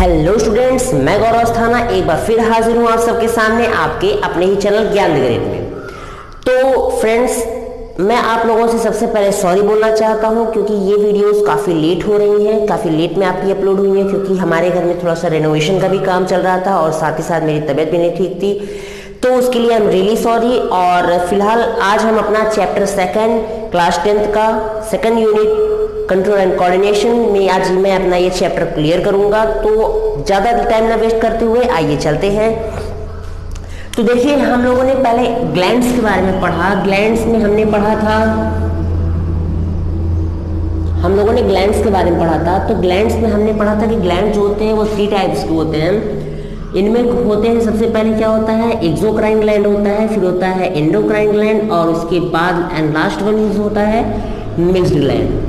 Hello students, मैं गौरव अस्थाना एक बार फिर हाजिर हूँ आप सबके सामने आपके अपने ही चैनल ज्ञान ग्रेड में। तो फ्रेंड्स, मैं आप लोगों से सबसे पहले सॉरी बोलना चाहता हूँ क्योंकि ये वीडियोस काफ़ी लेट हो रही हैं, काफ़ी लेट में आपकी अपलोड हुई हैं क्योंकि हमारे घर में थोड़ा सा रेनोवेशन का भी काम चल रहा था और साथ ही साथ मेरी तबीयत भी नहीं ठीक थी, तो उसके लिए आई एम रियली सॉरी। और फिलहाल आज हम अपना चैप्टर 2 क्लास 10th का 2nd unit control and coordination में आज मैं अपना ये चैप्टर क्लियर करूंगा। तो ज़्यादा टाइम ना वेस्ट करते हुए आइए चलते हैं। तो देखिए, हम लोगों ने पहले ग्लैंड्स के बारे में पढ़ा। ग्लैंड्स में हमने पढ़ा था, हम लोगों ने ग्लैंड्स के बारे में पढ़ा था। तो ग्लैंड्स में हमने पढ़ा था कि ग्लैंड जो होते हैं वो 3 टाइप्स के होते हैं। इनमें होते हैं, सबसे पहले क्या होता है, एक्सोक्राइन ग्लैंड होता है, फिर होता है एंडोक्राइन ग्लैंड और उसके बाद एंड लास्ट वन होता है मिक्स्ड ग्लैंड।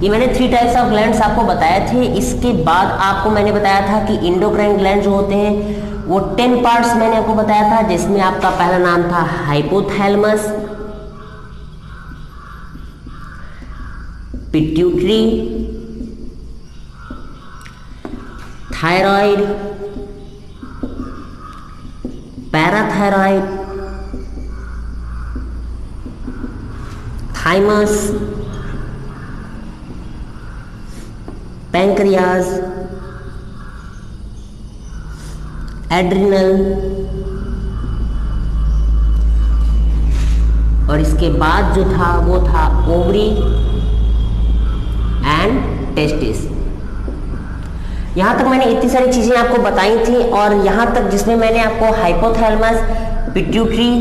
ये मैंने 3 टाइप्स ऑफ ग्लैंड्स आपको बताए थे। इसके बाद आपको मैंने बताया था कि एंडोक्राइन ग्लैंड जो होते हैं वो 10 पार्ट्स मैंने आपको बताया था, जिसमें आपका पहला नाम था hypothalamus, pituitary, thyroid, parathyroid, thymus, pancreas, adrenal और इसके बाद जो था वो था ओवरी एंड टेस्टिस। यहाँ तक मैंने इतनी सारी चीज़ें आपको बताई थी और यहाँ तक जिसमें मैंने आपको hypothalamus, pituitary,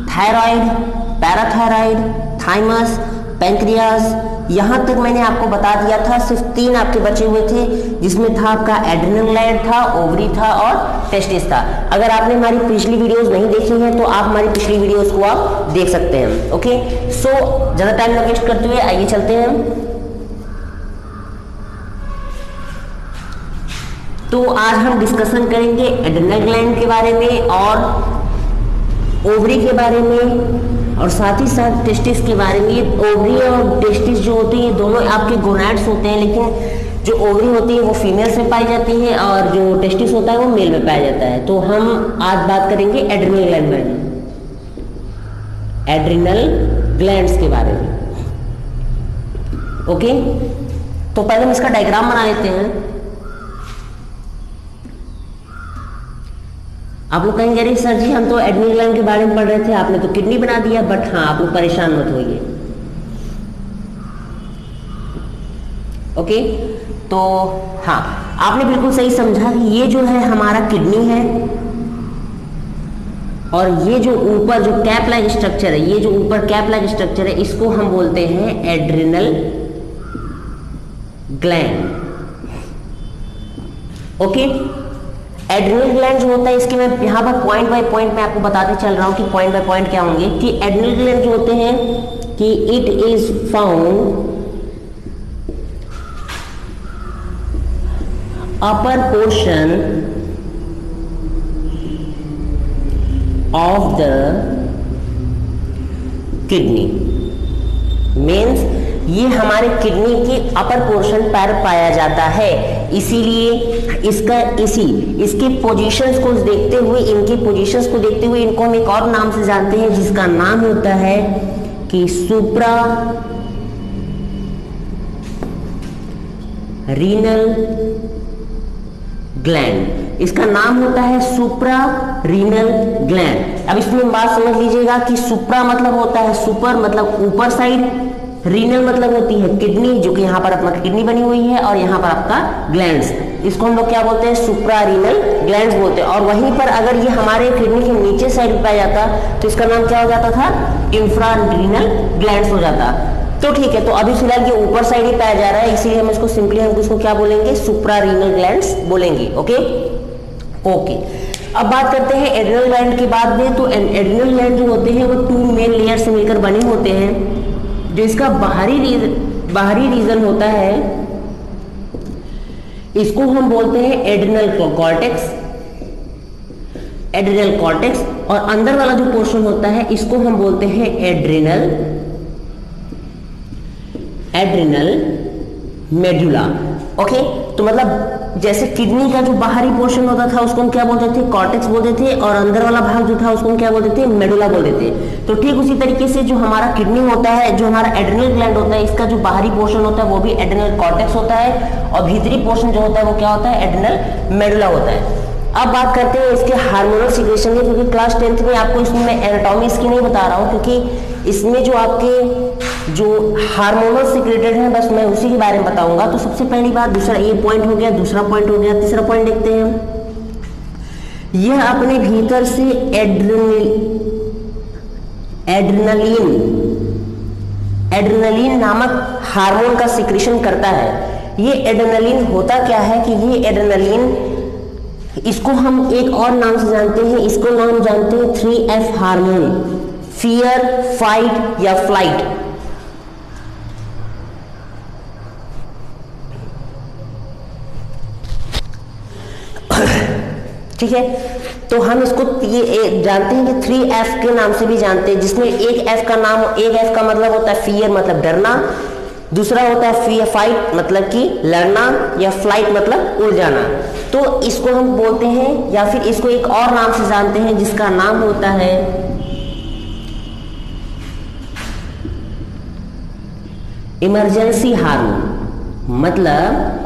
thyroid, parathyroid, thymus, pancreas, यहाँ तक मैंने आपको बता दिया था। सिर्फ 3 आपके बचे हुए थे, जिसमें था आपका एड्रिनल ग्लैंड था, ओवरी था और टेस्टिस था। अगर आपने हमारी पिछली वीडियोस नहीं देखी हैं तो आप हमारी पिछली वीडियोस को आप देख सकते हैं। ओके, सो ज़्यादा टाइम ना वेस्ट करते हुए आइए चलते हैं। तो आज हम डिस्कशन करेंगे एड्रिनल ग्लैंड के बारे में और ओवरी के बारे में और साथ ही साथ टेस्टिस के बारे में। ये ओवरी और टेस्टिस जो होती है दोनों आपके गोनैड्स होते हैं, लेकिन जो ओवरी होती है वो फीमेल्स में पाई जाती है और जो टेस्टिस होता है वो मेल में पाया जाता है। तो हम आज बात करेंगे एड्रिनल ग्लैंड में, एड्रिनल ग्लैंड्स के बारे में। ओके, तो पहले हम इसका डायग्राम बना लेते हैं। आप लोग कहेंगे अरे सर जी, हम तो एड्रिनल ग्लैंड के बारे में पढ़ रहे थे, आपने तो किडनी बना दिया। बट हाँ, आप लोग परेशान मत होइए। ओके, तो हाँ, आपने बिल्कुल सही समझा कि ये जो है हमारा किडनी है और ये जो ऊपर जो कैप लाइक स्ट्रक्चर है, ये जो ऊपर कैप लाइक स्ट्रक्चर है, इसको हम बोलते हैं adrenal gland. Okay, adrenal gland जो होता है, इसके मैं यहाँ पर पॉइंट बाय पॉइंट मैं आपको बताते चल रहा हूँ कि पॉइंट बाय पॉइंट क्या होंगे। कि एड्रिनल ग्लैंड जो होते हैं कि it is found upper portion of the kidney. Means ये हमारे किडनी के अपर पोर्शन पर पाया जाता है, इसीलिए इसके पोजीशंस को देखते हुए, इनके पोजीशंस को देखते हुए इनको हम एक और नाम से जानते हैं, जिसका नाम होता है कि सुप्रा रीनल ग्लैंड। इसका नाम होता है सुप्रा रीनल ग्लैंड। अब इसमें बात समझ लीजिएगा कि सुप्रा मतलब होता है सुपर, मतलब ऊपर साइड, रीनल मतलब होती है किडनी, जो कि यहाँ पर अपना किडनी बनी हुई है, और यहाँ पर आपका ग्लैंड्स, इसको हम लोग क्या बोलते हैं, सुप्रा रीनल ग्लैंड्स बोलते हैं। और वहीं पर अगर ये हमारे किडनी के नीचे साइड में पाया जाता तो इसका नाम क्या हो जाता था, इंफ्रा रीनल ग्लैंड्स हो जाता। तो ठीक है, तो अभी फिलहाल ये ऊपर साइड ही पाया जा रहा है, इसीलिए हम इसको सिंपली हम इसको क्या बोलेंगे, सुप्रा रीनल ग्लैंड्स बोलेंगे। ओके ओके, अब बात करते हैं एड्रिनल ग्लैंड के बाद में। तो एड्रिनल ग्लैंड जो होते हैं वो 2 मेन लेयर से मिलकर बने होते हैं। जो इसका बाहरी रीजन होता है, इसको हम बोलते हैं एड्रिनल कॉर्टेक्स, एड्रिनल कॉर्टेक्स। और अंदर वाला जो पोर्शन होता है इसको हम बोलते हैं एड्रिनल एड्रिनल मेडुला। ओके, तो मतलब जैसे किडनी का जो बाहरी पोर्शन होता था उसको हम क्या बोलते थे, कॉर्टेक्स बोलते थे, और अंदर वाला भाग जो था उसको हम क्या बोलते थे, मेडुला बोलते थे। तो ठीक उसी तरीके से जो हमारा किडनी होता है, जो हमारा एड्रिनल ग्लैंड होता है, इसका जो बाहरी पोर्शन होता है वो भी एड्रिनल कॉर्टेक्स होता है, और भीतरी पोर्शन जो होता है वो क्या होता है, एड्रिनल मेडुला होता है। अब बात करते हैं इसके हार्मोनल सिक्रेशन की, क्योंकि क्लास 10th में आपको इसमें मैं एनाटॉमी इसकी नहीं बता रहा हूँ, क्योंकि इसमें जो आपके जो हार्मोनल सिक्रेटेड हैं बस मैं उसी के बारे में बताऊंगा। तो सबसे पहली बात, दूसरा ये पॉइंट हो गया, दूसरा पॉइंट हो गया, तीसरा पॉइंट देखते हैं। यह अपने भीतर से एड्रेनलिन नामक हार्मोन का सिक्रेशन करता है। ये एड्रेनलिन होता क्या है कि ये एड्रेनलिन, इसको हम एक और नाम से जानते हैं, इसको नाम जानते हैं 3F हार्मोन, फियर, फाइट या फ्लाइट। ठीक है, तो हम इसको ये जानते हैं कि 3F के नाम से भी जानते हैं, जिसमें एक F का मतलब होता है फियर मतलब डरना, दूसरा होता है फियर फाइट मतलब कि लड़ना, या फ्लाइट मतलब उड़ जाना। तो इसको हम बोलते हैं, या फिर इसको एक और नाम से जानते हैं जिसका नाम होता है इमरजेंसी हार्मोन। मतलब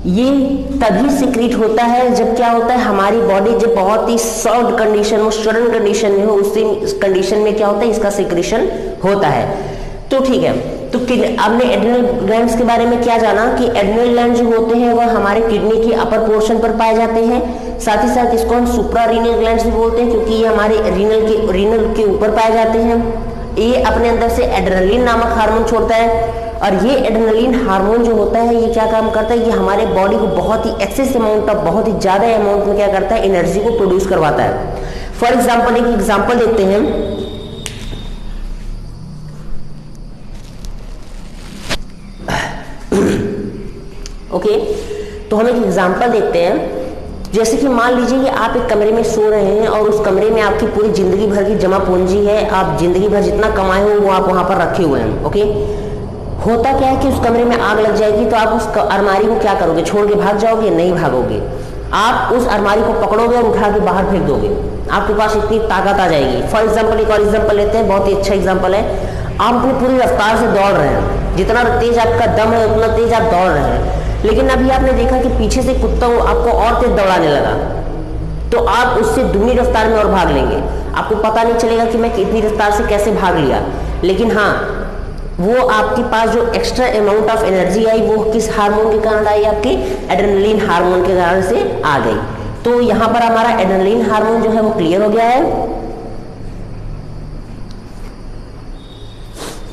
ये तभी सिक्रीट होता है जब क्या होता है, हमारी बॉडी जब बहुत ही सॉफ्ट कंडीशन हो, सडन कंडीशन में हो, उस कंडीशन में क्या होता है, इसका सिक्रेशन होता है। तो ठीक है, तो आपने एड्रिनल ग्लैंड्स के बारे में क्या जाना कि एड्रिनल ग्लैंड जो होते हैं वह हमारे किडनी के अपर पोर्शन पर पाए जाते हैं। साथ ही साथ इसको हम सुप्रा रीनल ग्लैंड्स भी बोलते हैं, क्योंकि ये हमारे रीनल के ऊपर पाए जाते हैं। ये अपने अंदर से एड्रेनलिन नामक हार्मोन छोड़ता है, और ये एड्रेनलिन हार्मोन जो होता है ये क्या काम करता है, ये हमारे बॉडी को बहुत ही एक्सेस अमाउंट ऑफ, बहुत ही ज्यादा अमाउंट में क्या करता है, एनर्जी को प्रोड्यूस करवाता है। फॉर एग्जाम्पल एक एग्जाम्पल देखते हैं। ओके, तो हम एक एग्जाम्पल देखते हैं। जैसे कि मान लीजिए कि आप एक कमरे में सो रहे हैं और उस कमरे में आपकी पूरी जिंदगी भर की जमा पूंजी है, आप जिंदगी भर जितना कमाए हो वो आप वहां पर रखे हुए हैं। ओके, होता क्या है कि उस कमरे में आग लग जाएगी तो आप उस अलमारी को क्या करोगे, छोड़ के भाग जाओगे? नहीं भागोगे, आप उस अलमारी को पकड़ोगे और उठा के बाहर फेंक दोगे। आपके पास इतनी ताकत आ जाएगी। फॉर एग्जाम्पल एक और एग्जाम्पल लेते हैं, बहुत ही अच्छा एग्जाम्पल है। आप अपनी पूरी रफ्तार से दौड़ रहे हैं, जितना तेज आपका दम है उतना तेज आप दौड़ रहे हैं, लेकिन अभी आपने देखा कि पीछे से कुत्ता आपको और तेज दौड़ाने लगा, तो आप उससे दुगनी रफ्तार में और भाग लेंगे। आपको पता नहीं चलेगा कि मैं इतनी रफ्तार से कैसे भाग लिया, लेकिन हाँ, वो आपके पास जो एक्स्ट्रा अमाउंट ऑफ एनर्जी आई वो किस हार्मोन के कारण आई, आपके एड्रेनलिन हार्मोन के कारण से आ गई। तो यहाँ पर हमारा एड्रेनलिन हार्मोन जो है वो क्लियर हो गया है।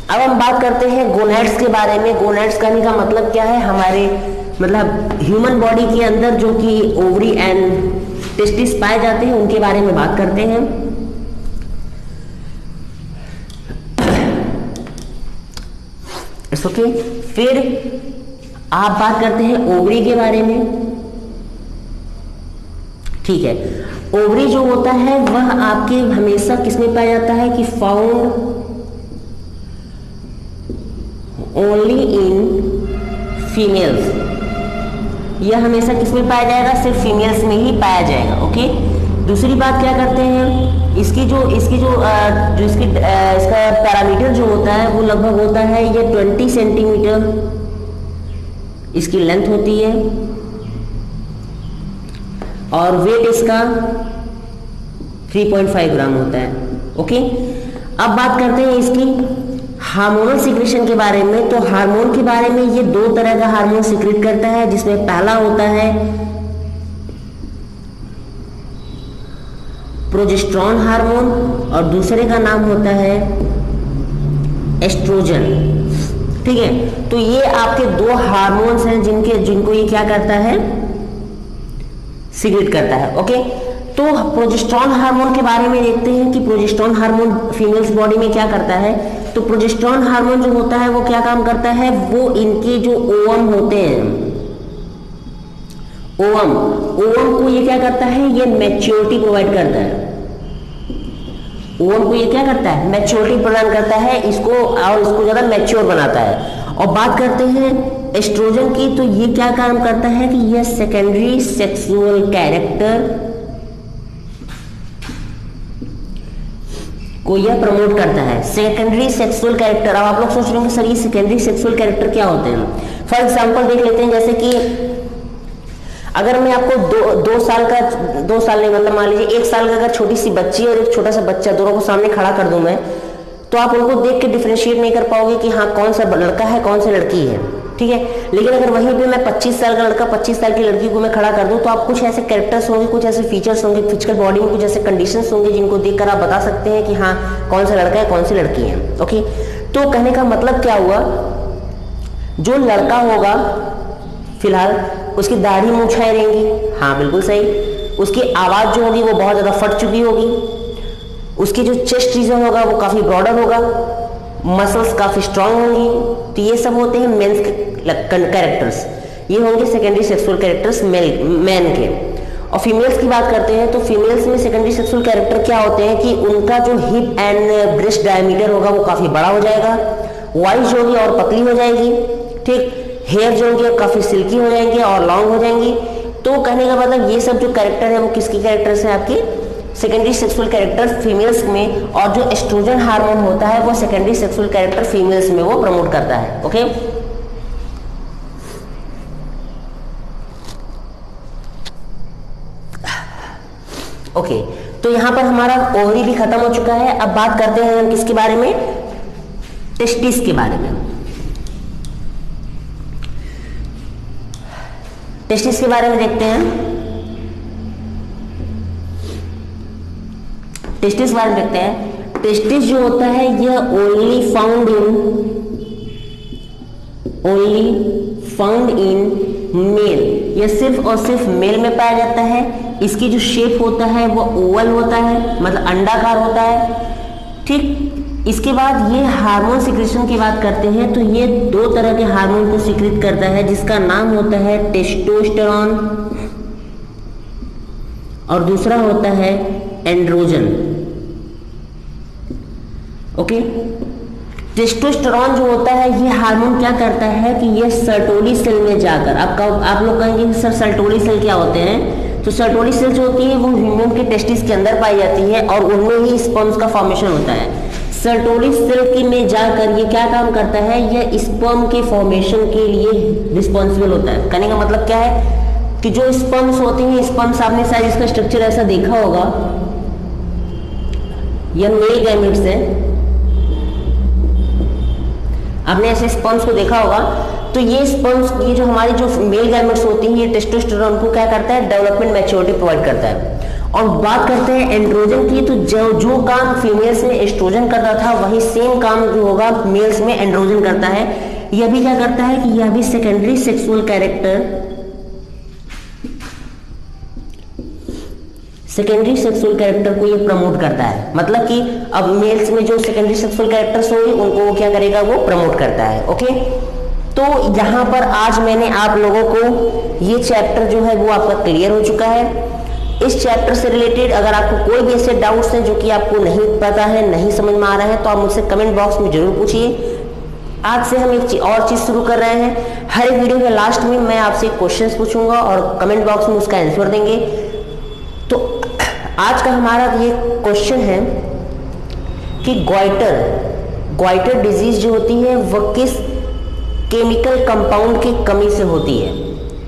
अब हम बात करते हैं गोनैड्स के बारे में। गोनैड्स कहने का मतलब क्या है, हमारे मतलब ह्यूमन बॉडी के अंदर जो कि ओवरी एंड टेस्टिस पाए जाते हैं उनके बारे में बात करते हैं। ओके, फिर आप बात करते हैं ओवरी के बारे में। ठीक है, ओवरी जो होता है वह आपके हमेशा किसमें पाया जाता है कि फाउंड ओनली इन फीमेल्स। यह हमेशा किसमें पाया जाएगा, सिर्फ फीमेल्स में ही पाया जाएगा। ओके, दूसरी बात क्या करते हैं, इसका पैरामीटर जो होता है वो लगभग होता है ये 20 सेंटीमीटर इसकी लेंथ होती है, और वेट इसका 3.5 ग्राम होता है। ओके, अब बात करते हैं इसकी हार्मोनल सिक्रेशन के बारे में। तो हार्मोन के बारे में ये दो तरह का हार्मोन सिक्रेट करता है, जिसमें पहला होता है प्रोजेस्टेरॉन हार्मोन और दूसरे का नाम होता है एस्ट्रोजन। ठीक है, तो ये आपके दो हार्मोन्स हैं जिनको ये क्या करता है, सिक्रेट करता है। ओके, तो प्रोजेस्टेरॉन हार्मोन के बारे में देखते हैं कि प्रोजेस्टेरॉन हार्मोन फीमेल्स बॉडी में क्या करता है। तो प्रोजेस्टेरॉन हार्मोन जो होता है वो क्या काम करता है, वो इनके जो ओवम होते हैं, ओवम को ये क्या करता है, ये मैच्योरिटी प्रोवाइड करता है। ओवम को ये क्या करता है, मैच्योरिटी प्रदान करता है इसको, और इसको ज्यादा मैच्योर बनाता है। और बात करते हैं एस्ट्रोजन की, तो ये क्या काम करता है कि यह सेकेंडरी सेक्सुअल कैरेक्टर को यह प्रमोट करता है। सेकेंडरी सेक्सुअल कैरेक्टर, अब आप लोग सोच रहे हैं सर ये सेकेंडरी सेक्सुअल कैरेक्टर क्या होते हैं। फॉर एग्जांपल देख लेते हैं, जैसे कि अगर मैं आपको दो साल नहीं मतलब मान लीजिए 1 साल का अगर छोटी सी बच्ची और एक छोटा सा बच्चा दोनों को सामने खड़ा कर दूं मैं, तो आप उनको देख के डिफरेंशिएट नहीं कर पाओगे कि हाँ कौन सा लड़का है कौन सी लड़की है, ठीक है। लेकिन अगर वहीं पे मैं 25 साल का लड़का 25 साल की लड़की को मैं खड़ा कर दूं, तो आप कुछ ऐसे कैरेक्टर्स होंगे, कुछ ऐसे फीचर्स होंगे फिजिकल बॉडी में, कुछ ऐसे कंडीशंस होंगे जिनको देखकर आप बता सकते हैं कि हाँ कौन सा लड़का है कौन सी लड़की है। ओके, तो कहने का मतलब क्या हुआ, जो लड़का होगा फिलहाल उसकी दाढ़ी मूंछाएं रहेंगी, हाँ बिल्कुल सही। उसकी आवाज जो होगी वो बहुत ज्यादा फट चुकी होगी, उसकी जो चेस्ट रीजन होगा वो काफी ब्रॉडर होगा, मसल्स काफी स्ट्रांग होंगी। तो ये सब होते हैं मेंस कैरेक्टर्स, ये होंगे सेकेंडरी सेक्सुअल कैरेक्टर्स मैन के। और फीमेल्स की बात करते हैं तो फीमेल्स में सेकेंडरी सेक्सुअल कैरेक्टर क्या होते हैं कि उनका जो हिप एंड ब्रेस्ट डायमीटर होगा वो काफी बड़ा हो जाएगा, वॉइस जो होगी और पतली हो जाएगी, ठीक। हेयर जो होंगे काफी सिल्की हो जाएंगे और लॉन्ग हो जाएंगी। तो कहने का मतलब ये सब जो कैरेक्टर है वो किसकी कैरेक्टर्स हैं, आपकी सेकेंडरी सेक्सुअल कैरेक्टर फीमेल्स में। और जो एस्ट्रोजन हार्मोन होता है वो सेकेंडरी सेक्सुअल कैरेक्टर फीमेल्स में वो प्रमोट करता है। ओके, ओके, तो यहां पर हमारा ओवरी भी खत्म हो चुका है। अब बात करते हैं हम किसके बारे में, टेस्टिस के बारे में। टेस्टिस के बारे में देखते हैं। टेस्टिस के बारे में देखते हैं। टेस्टिस जो होता है यह ओनली फाउंड इन मेल, यह सिर्फ और सिर्फ मेल में पाया जाता है। इसकी जो शेप होता है वो ओवल होता है, मतलब अंडाकार होता है, ठीक। इसके बाद ये हार्मोन सिक्रेशन की बात करते हैं तो ये 2 तरह के हार्मोन को सिक्रिट करता है, जिसका नाम होता है टेस्टोस्टेरोन और दूसरा होता है एंड्रोजन। ओके, टेस्टोस्टेरोन जो होता है ये हार्मोन क्या करता है कि ये सर्टोली सेल में जाकर, आप लोग कहेंगे सर सर्टोली सेल क्या होते हैं, तो सर्टोली सेल जो होती है वो ह्यूमन के टेस्टिस के अंदर पाई जाती है और उनमें ही स्पर्म्स का फॉर्मेशन होता है। सर्टोली सेल की में जाकर ये क्या काम करता है, यह स्पर्म के फॉर्मेशन के लिए रिस्पॉन्सिबल होता है। कहने का मतलब क्या है कि जो स्पर्म्स होते हैं, स्पर्म्स आपने शायद इसका स्ट्रक्चर ऐसा देखा होगा, यह मेल गैमेट्स है, आपने ऐसे स्पर्म्स को देखा होगा। तो ये स्पर्म्स, ये जो हमारी जो मेल गैमेट्स होती हैं, ये टेस्टोस्टेरोन को क्या करता है, डेवलपमेंट मैच्योरिटी प्रोवाइड करता है। और बात करते हैं एंड्रोजन की, तो जो काम फीमेल्स में एस्ट्रोजन करता था वही सेम काम जो होगा मेल्स में एंड्रोजन करता है। यह भी क्या करता है कि यह भी सेकेंडरी सेक्सुअल कैरेक्टर को ये प्रमोट करता है। मतलब कि अब मेल्स में जो सेकेंडरी सेक्सुअल कैरेक्टर्स होंगे उनको वो क्या करेगा, वो प्रमोट करता है। ओके, तो यहाँ पर आज मैंने आप लोगों को ये चैप्टर जो है वो आपका क्लियर हो चुका है। इस चैप्टर से रिलेटेड अगर आपको कोई भी ऐसे डाउट्स हैं जो कि आपको नहीं पता है, नहीं समझ में आ रहा है, तो आप मुझसे कमेंट बॉक्स में जरूर पूछिए। आज से हम एक और चीज शुरू कर रहे हैं, हर एक वीडियो के लास्ट में मैं आपसे क्वेश्चंस पूछूंगा और कमेंट बॉक्स में उसका आंसर देंगे। तो आज का हमारा ये क्वेश्चन है कि ग्वाइटर डिजीज जो होती है वह किस केमिकल कंपाउंड की कमी से होती है।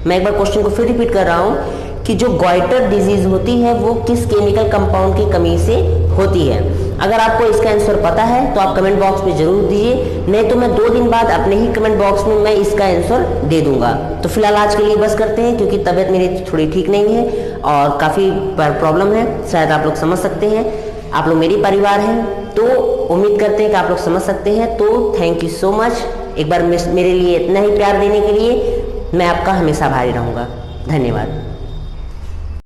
मैं एक बार क्वेश्चन को फिर रिपीट कर रहा हूं कि जो ग्वाइटर डिजीज होती है वो किस केमिकल कंपाउंड की कमी से होती है। अगर आपको इसका आंसर पता है तो आप कमेंट बॉक्स में जरूर दीजिए, नहीं तो मैं 2 दिन बाद अपने ही कमेंट बॉक्स में मैं इसका आंसर दे दूंगा। तो फिलहाल आज के लिए बस करते हैं, क्योंकि तबीयत मेरी थोड़ी ठीक नहीं है और काफ़ी प्रॉब्लम है, शायद आप लोग समझ सकते हैं। आप लोग मेरी परिवार हैं तो उम्मीद करते हैं कि आप लोग समझ सकते हैं। तो थैंक यू सो मच, एक बार मेरे लिए इतना ही प्यार देने के लिए मैं आपका हमेशा आभारी रहूँगा। धन्यवाद।